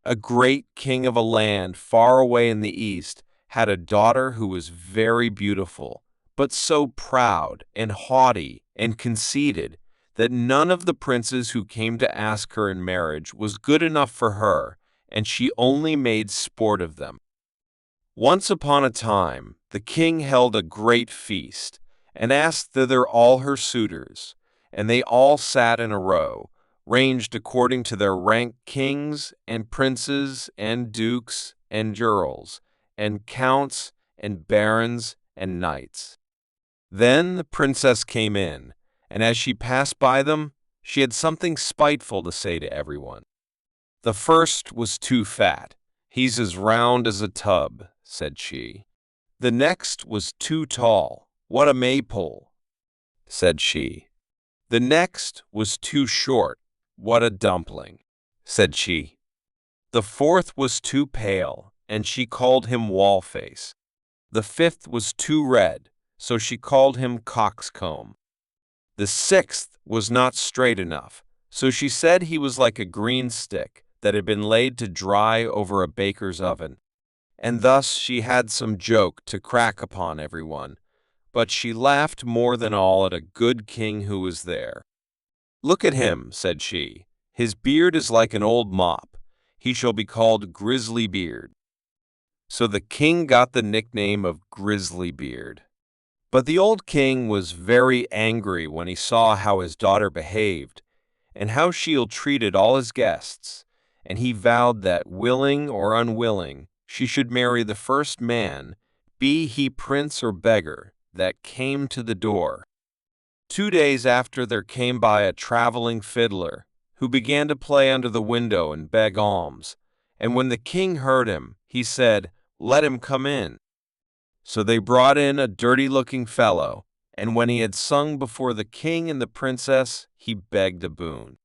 A great king of a land far away in the east had a daughter who was very beautiful, but so proud and haughty and conceited that none of the princes who came to ask her in marriage was good enough for her, and she only made sport of them. Once upon a time, the king held a great feast, and asked thither all her suitors, and they all sat in a row, ranged according to their rank, kings and princes and dukes and earls and counts and barons and knights. Then the princess came in, and as she passed by them, she had something spiteful to say to everyone. The first was too fat. "He's as round as a tub," said she. The next was too tall. "What a maypole," said she. The next was too short. "What a dumpling," said she. The fourth was too pale, and she called him Wallface. The fifth was too red, so she called him Coxcomb. The sixth was not straight enough, so she said he was like a green stick that had been laid to dry over a baker's oven. And thus she had some joke to crack upon everyone, but she laughed more than all at a good king who was there. "Look at him," said she. "His beard is like an old mop. He shall be called Grisly-Beard." So the king got the nickname of Grisly-Beard. But the old king was very angry when he saw how his daughter behaved, and how she ill-treated all his guests, and he vowed that, willing or unwilling, she should marry the first man, be he prince or beggar, that came to the door. 2 days after there came by a traveling fiddler, who began to play under the window and beg alms, and when the king heard him, he said, "Let him come in." So they brought in a dirty-looking fellow, and when he had sung before the king and the princess, he begged a boon.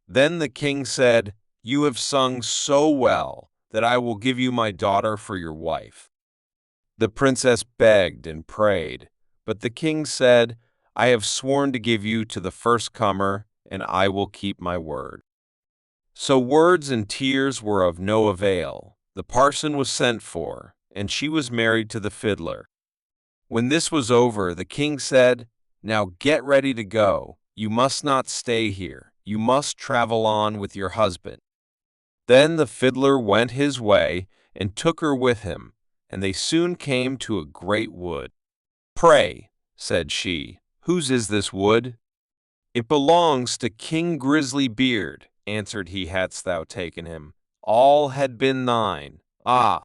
Then the king said, "You have sung so well that I will give you my daughter for your wife." The princess begged and prayed, but the king said, "I have sworn to give you to the first comer, and I will keep my word." So words and tears were of no avail. The parson was sent for, and she was married to the fiddler. When this was over, the king said, "Now get ready to go. You must not stay here. You must travel on with your husband." Then the fiddler went his way and took her with him, and they soon came to a great wood. "Pray," said she, "whose is this wood?" "It belongs to King Grisly-Beard," answered he. "Hadst thou taken him, all had been thine." "Ah,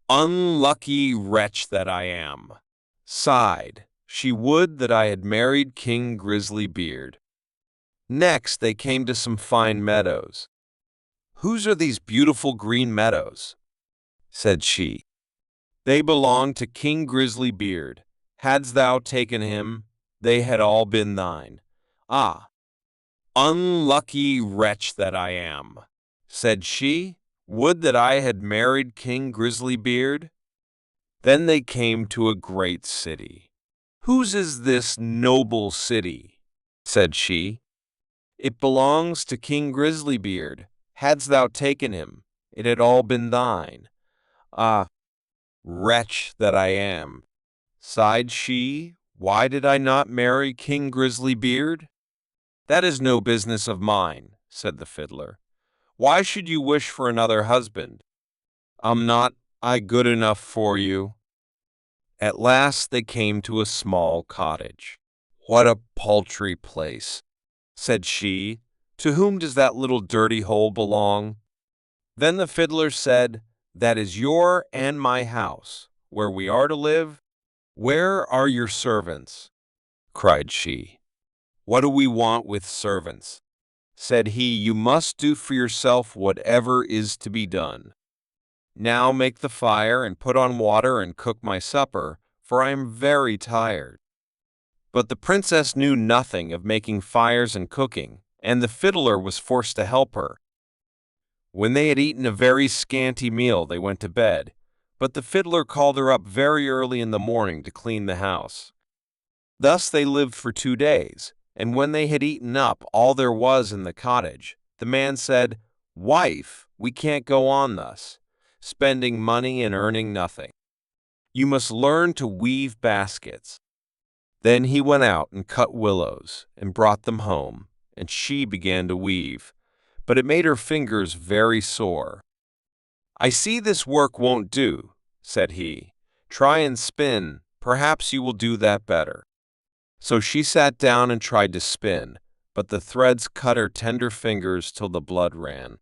unlucky wretch that I am," sighed she. "Would that I had married King Grisly-Beard." Next they came to some fine meadows. "Whose are these beautiful green meadows?" said she. "They belong to King Grisly-Beard. Hadst thou taken him, they had all been thine." "Ah, unlucky wretch that I am," said she. "Would that I had married King Grisly-Beard." Then they came to a great city. "Whose is this noble city?" said she. "It belongs to King Grisly-Beard. Hadst thou taken him, it had all been thine." "Ah, wretch that I am," sighed she. "Why did I not marry King Grisly-Beard?" "That is no business of mine," said the fiddler. "Why should you wish for another husband? Am not I good enough for you?" At last they came to a small cottage. "What a paltry place," said she. "To whom does that little dirty hole belong?" Then the fiddler said, "That is your and my house, where we are to live." "Where are your servants?" cried she. "What do we want with servants?" said he. "You must do for yourself whatever is to be done. Now make the fire and put on water and cook my supper, for I am very tired." But the princess knew nothing of making fires and cooking, and the fiddler was forced to help her. When they had eaten a very scanty meal, they went to bed, but the fiddler called her up very early in the morning to clean the house. Thus they lived for 2 days, And when they had eaten up all there was in the cottage, the man said, "Wife, we can't go on thus, spending money and earning nothing. You must learn to weave baskets." Then he went out and cut willows and brought them home, and she began to weave, but it made her fingers very sore. "I see this work won't do," said he. "Try and spin, perhaps you will do that better." So she sat down and tried to spin, but the threads cut her tender fingers till the blood ran.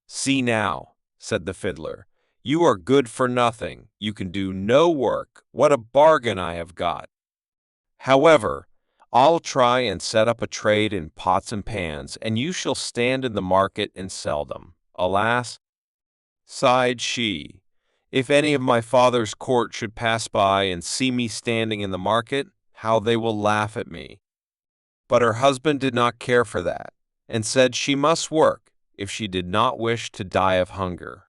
"See now," said the fiddler, "you are good for nothing, you can do no work, what a bargain I have got! However, I'll try and set up a trade in pots and pans, and you shall stand in the market and sell them." "Alas," sighed she, "if any of my father's court should pass by and see me standing in the market, how they will laugh at me." But her husband did not care for that, and said she must work if she did not wish to die of hunger.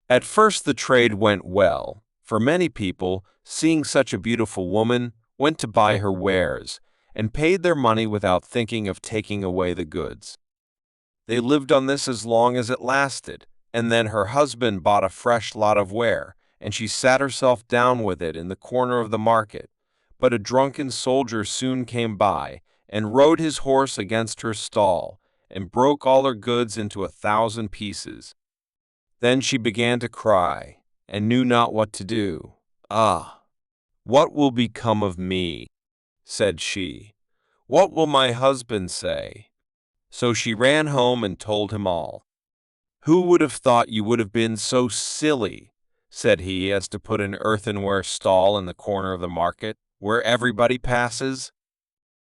At first the trade went well, for many people, seeing such a beautiful woman, went to buy her wares, and paid their money without thinking of taking away the goods. They lived on this as long as it lasted, and then her husband bought a fresh lot of ware, and she sat herself down with it in the corner of the market. But a drunken soldier soon came by, and rode his horse against her stall, and broke all her goods into 1,000 pieces. Then she began to cry, and knew not what to do. "Ah, what will become of me?" said she. "What will my husband say?" So she ran home and told him all. "Who would have thought you would have been so silly," said he, "as to put an earthenware stall in the corner of the market, where everybody passes?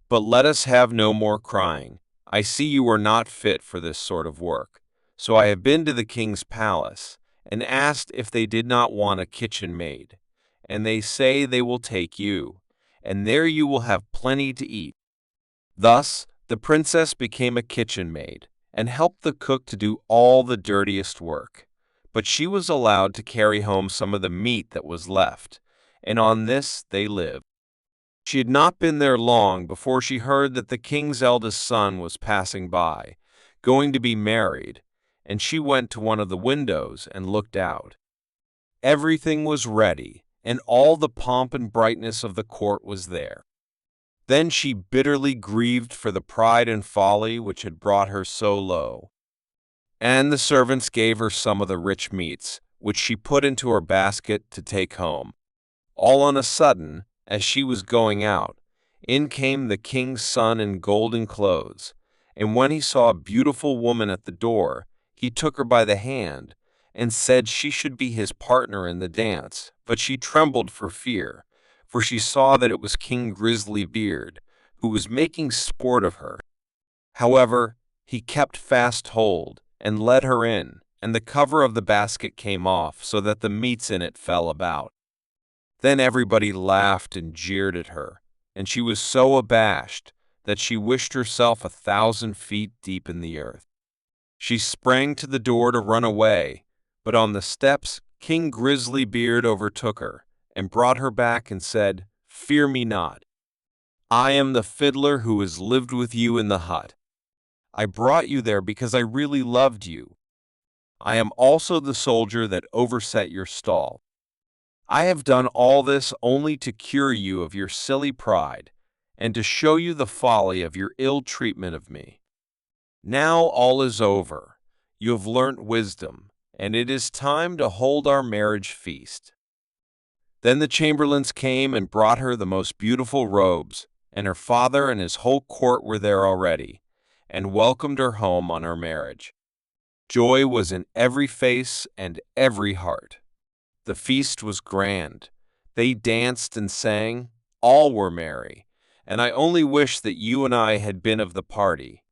But let us have no more crying. I see you are not fit for this sort of work. So I have been to the king's palace, and asked if they did not want a kitchen maid, and they say they will take you, and there you will have plenty to eat." Thus the princess became a kitchen maid, and helped the cook to do all the dirtiest work. But she was allowed to carry home some of the meat that was left, and on this they lived. She had not been there long before she heard that the king's eldest son was passing by, going to be married, and she went to one of the windows and looked out. Everything was ready, and all the pomp and brightness of the court was there. Then she bitterly grieved for the pride and folly which had brought her so low. And the servants gave her some of the rich meats, which she put into her basket to take home. All on a sudden, as she was going out, in came the king's son in golden clothes, and when he saw a beautiful woman at the door, he took her by the hand, and said she should be his partner in the dance, but she trembled for fear, for she saw that it was King Grisly-Beard, who was making sport of her. However, he kept fast hold, and led her in, and the cover of the basket came off, so that the meats in it fell about. Then everybody laughed and jeered at her, and she was so abashed that she wished herself 1,000 feet deep in the earth. She sprang to the door to run away, but on the steps King Grisly-Beard overtook her, and brought her back and said, "Fear me not. I am the fiddler who has lived with you in the hut. I brought you there because I really loved you. I am also the soldier that overset your stall. I have done all this only to cure you of your silly pride, and to show you the folly of your ill treatment of me. Now all is over. You have learnt wisdom, and it is time to hold our marriage feast." Then the chamberlains came and brought her the most beautiful robes, and her father and his whole court were there already, and welcomed her home on her marriage. Joy was in every face and every heart. The feast was grand. They danced and sang, all were merry, and I only wish that you and I had been of the party.